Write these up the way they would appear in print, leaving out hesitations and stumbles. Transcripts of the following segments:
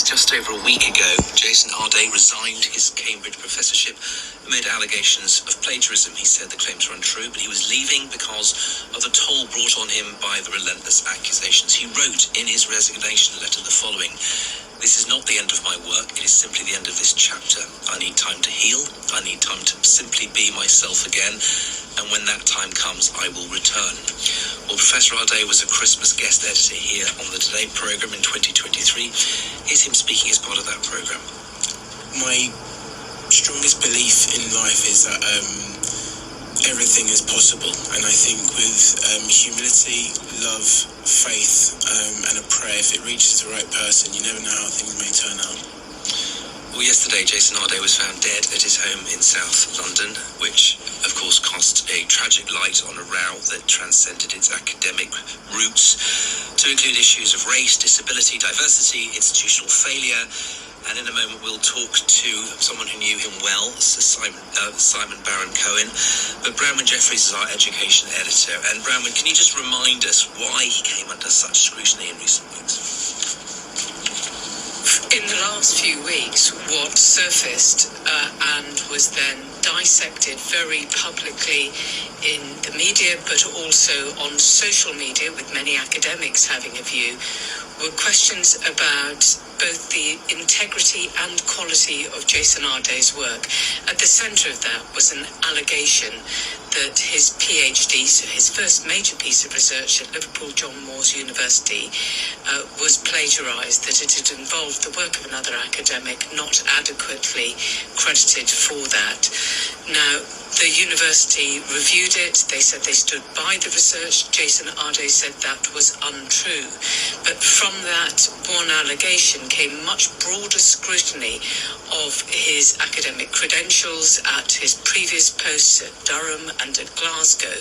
Just over a week ago, Jason Arday resigned his Cambridge professorship amid allegations of plagiarism. He said the claims were untrue, but he was leaving because of the toll brought on him by the relentless accusations. He wrote in his resignation letter the following: "This is not the end of my work, it is simply the end of this chapter. I need time to heal, I need time to simply be myself again, and when that time comes, I will return." Well, Professor Arday was a Christmas guest editor here on the Today programme in 2023. Here's him speaking as part of that programme. My strongest belief in life is that everything is possible, and I think with humility, love, faith, and a prayer, if it reaches the right person, you never know how things may turn out. Well, yesterday, Jason Arday was found dead at his home in South London, which, of course, cast a tragic light on a row that transcended its academic roots to include issues of race, disability, diversity, institutional failure. And in a moment, we'll talk to someone who knew him well, Sir Simon Baron-Cohen. But Branwen Jeffries is our education editor. And Branwen, can you just remind us why he came under such scrutiny in recent weeks? In the last few weeks, what surfaced and was then dissected very publicly in the media, but also on social media, with many academics having a view, were questions about both the integrity and quality of Jason Arday's work. At the centre of that was an allegation that his PhD, so his first major piece of research at Liverpool John Moores University, was plagiarised, that it had involved the work of another academic, not adequately credited for that. Now, the university reviewed it. They said they stood by the research. Jason Arday said that was untrue. But from that one allegation came much broader scrutiny of his academic credentials at his previous posts at Durham and at Glasgow.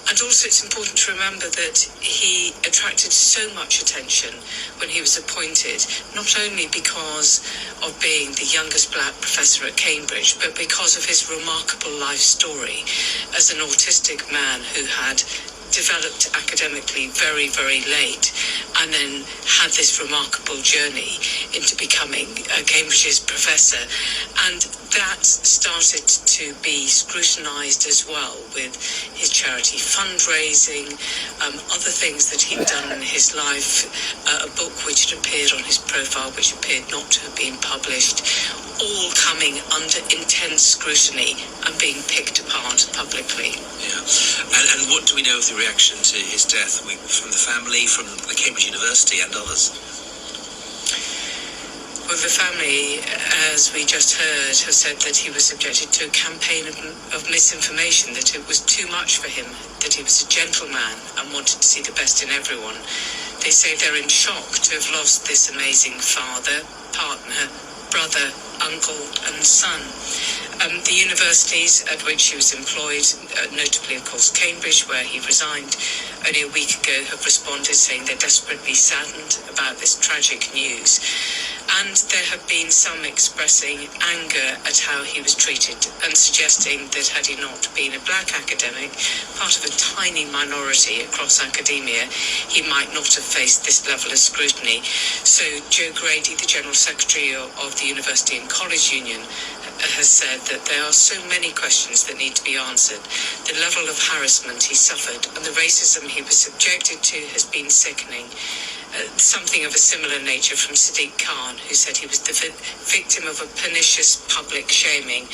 And also it's important to remember that he attracted so much attention when he was appointed, not only because of being the youngest black professor at Cambridge, but because of his remarkable life story as an autistic man who had developed academically very, very late, and then had this remarkable journey into becoming Cambridge's professor. And that started to be scrutinised as well, with his charity fundraising, other things that he'd done in his life, a book which had appeared on his profile, which appeared not to have been published, all coming under intense scrutiny and being picked apart publicly. Yeah. And what do we know of the reaction to his death from the family, from the Cambridge University and others? Well, the family, as we just heard, have said that he was subjected to a campaign of misinformation, that it was too much for him, that he was a gentleman and wanted to see the best in everyone. They say they're in shock to have lost this amazing father, partner, brother, uncle and son. The universities at which he was employed, notably, of course, Cambridge, where he resigned only a week ago, have responded saying they're desperately saddened about this tragic news. And there have been some expressing anger at how he was treated and suggesting that had he not been a black academic, part of a tiny minority across academia, he might not have faced this level of scrutiny. So Joe Grady, the General Secretary of the University and College Union, has said that there are so many questions that need to be answered. The level of harassment he suffered and the racism he was subjected to has been sickening. Something of a similar nature from Sadiq Khan, who said he was the victim of a pernicious public shaming.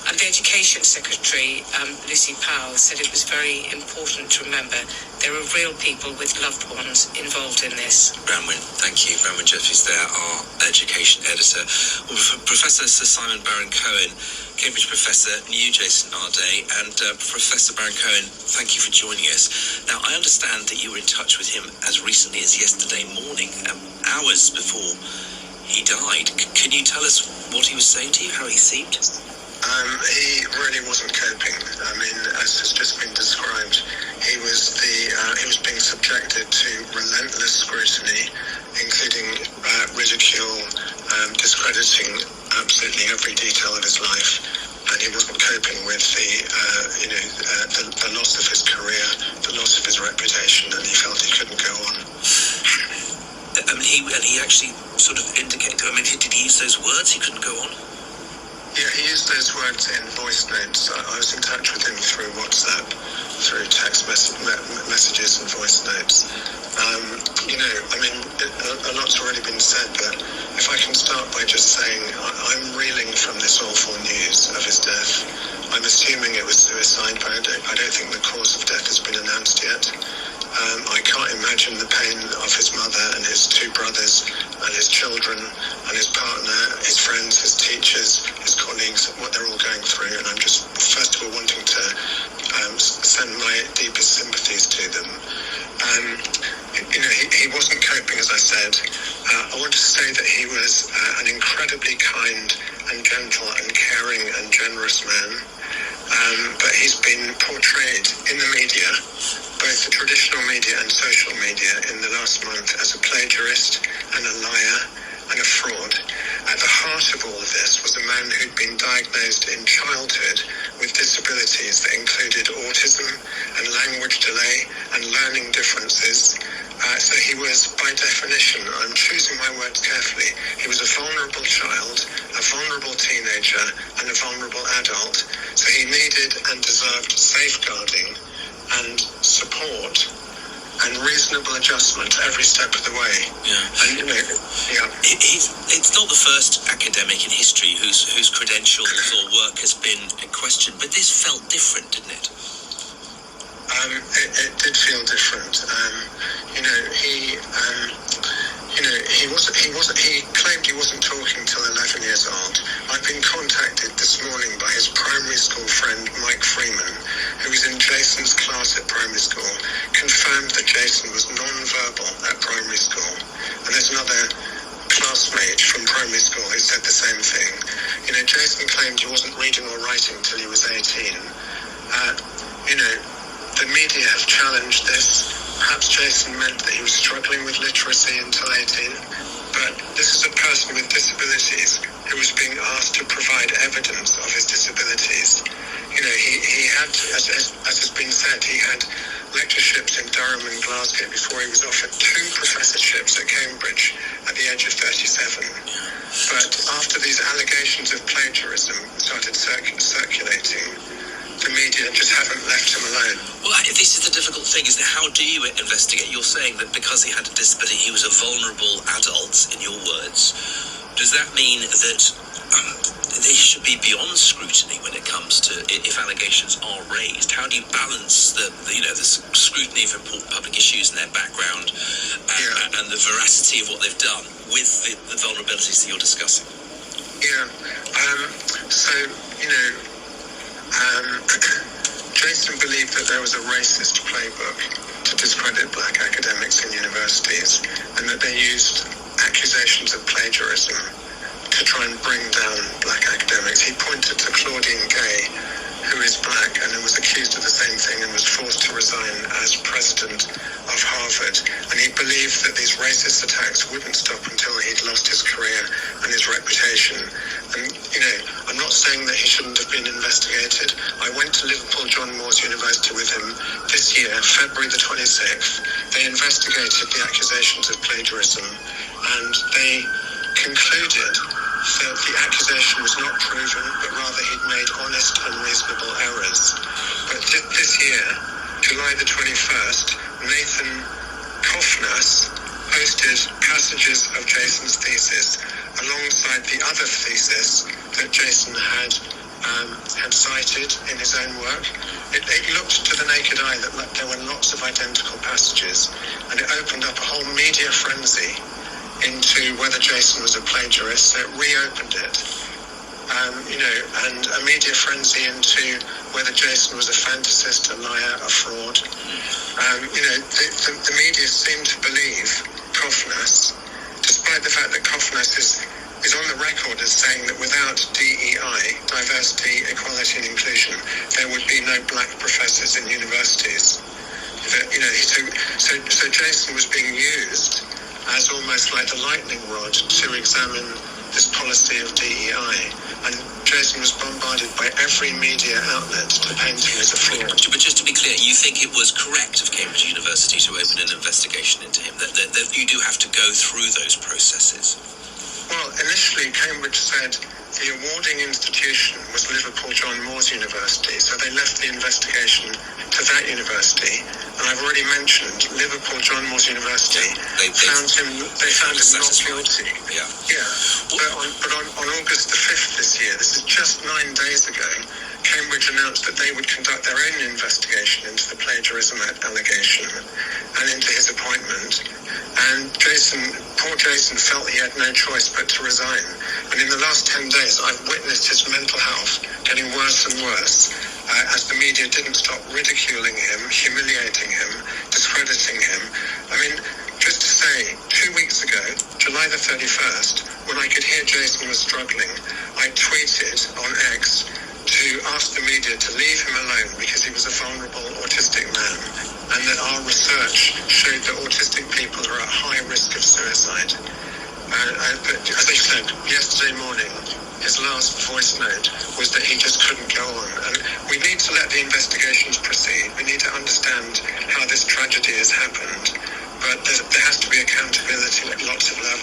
And the Education Secretary, Lucy Powell, said it was very important to remember there are real people with loved ones involved in this. Branwen, thank you. Branwen Jeffries there, our education editor. Well, Professor Sir Simon Baron-Cohen, Cambridge professor, knew Jason Arday, and Professor Baron-Cohen, thank you for joining us. Now, I understand that you were in touch with him as recently as yesterday morning, hours before he died. Can you tell us what he was saying to you, how he seemed? He really wasn't coping. I mean, as has just been described, he was being subjected to relentless scrutiny, including ridicule, discrediting absolutely every detail of his life, and he wasn't coping with the loss of his career, the loss of his reputation, and he felt he couldn't go on. I mean, he actually sort of indicate? I mean, did he use those words? He couldn't go on? Yeah, he used those words in voice notes. I was in touch with him through WhatsApp, through text messages and voice notes. I mean, a lot's already been said, but if I can start by just saying I'm reeling from this awful news of his death. I'm assuming it was suicide, but I don't think the cause of death has been announced yet. I can't imagine the pain of his mother and his two brothers and his children and his partner, his friends, his teachers, his colleagues, what they're all going through. And I'm just, first of all, wanting to send my deepest sympathies to them. He wasn't coping, as I said. I want to say that he was an incredibly kind and gentle and caring and generous man. But he's been portrayed in the media, both the traditional media and social media, in the last month as a plagiarist and a liar and a fraud. At the heart of all of this was a man who'd been diagnosed in childhood with disabilities that included autism and language delay and learning differences. So he was, by definition, I'm choosing my words carefully, he was a vulnerable child, a vulnerable teenager, and a vulnerable adult. So he needed and deserved safeguarding and support and reasonable adjustment every step of the way. Yeah. And, it's not the first academic in history whose credentials or work has been questioned, but this felt different, didn't it? It did feel different. He claimed he wasn't talking till 11 years old. I've been contacted this morning by his primary school friend, Mike Freeman, who was in Jason's class at primary school, confirmed that Jason was non-verbal at primary school. And there's another classmate from primary school who said the same thing. Jason claimed he wasn't reading or writing till he was 18. The media have challenged this. Perhaps Jason meant that he was struggling with literacy until 18. But this is a person with disabilities who was being asked to provide evidence of his disabilities. He had, as has been said, he had lectureships in Durham and Glasgow before he was offered 2 professorships at Cambridge at the age of 37. But after these allegations of plagiarism started circulating, the media just haven't left him alone. Well, this is the difficult thing, is that how do you investigate? You're saying that because he had a disability, he was a vulnerable adult, in your words. Does that mean that they should be beyond scrutiny when it comes to if allegations are raised? How do you balance the scrutiny of important public issues and their background and the veracity of what they've done with the vulnerabilities that you're discussing? Yeah. Jason believed that there was a racist playbook to discredit black academics in universities, and that they used accusations of plagiarism to try and bring down black academics. He pointed to Claudine Gay, who is black and was accused of the same thing and was forced to resign as president of Harvard. And he believed that these racist attacks wouldn't stop until he'd lost his career and his reputation. And, I'm not saying that he shouldn't have been investigated. I went to Liverpool John Moores University with him this year, February the 26th. They investigated the accusations of plagiarism, and they concluded that the accusation was not proven, but rather he'd made honest and reasonable errors. But this year, July the 21st, Nathan Kofnas posted passages of Jason's thesis alongside the other thesis that Jason had cited in his own work. It looked to the naked eye that there were lots of identical passages, and it opened up a whole media frenzy into whether Jason was a plagiarist. So it reopened it, and a media frenzy into whether Jason was a fantasist, a liar, a fraud. The media seem to believe Kofnas, despite the fact that Kofnas is on the record as saying that without DEI, diversity, equality and inclusion, there would be no black professors in universities. So Jason was being used as almost like the lightning rod to examine this policy of DEI. And Jason was bombarded by every media outlet to paint him as a fraud. But just to be clear, you think it was correct of Cambridge University to open an investigation into him? That you do have to go through those processes? Well, initially Cambridge said the awarding institution was Liverpool John Moores University, so they left the investigation to that university. And I've already mentioned Liverpool John Moores University found him not guilty. Yeah. But on August the 5th this year, this is just 9 days ago, Cambridge announced that they would conduct their own investigation into the plagiarism allegation and into his appointment. And poor Jason felt he had no choice but to resign. And in the last 10 days, I've witnessed his mental health getting worse and worse as the media didn't stop ridiculing him, humiliating him, discrediting him. I mean, just to say, 2 weeks ago, July the 31st, when I could hear Jason was struggling, I tweeted on X to ask the media to leave him alone because he was a vulnerable autistic man, and that our research showed that autistic people are at high risk of suicide. But as I said, yesterday morning, his last voice note was that he just couldn't go on. And we need to let the investigations proceed. We need to understand how this tragedy has happened. But there has to be accountability at lots of levels.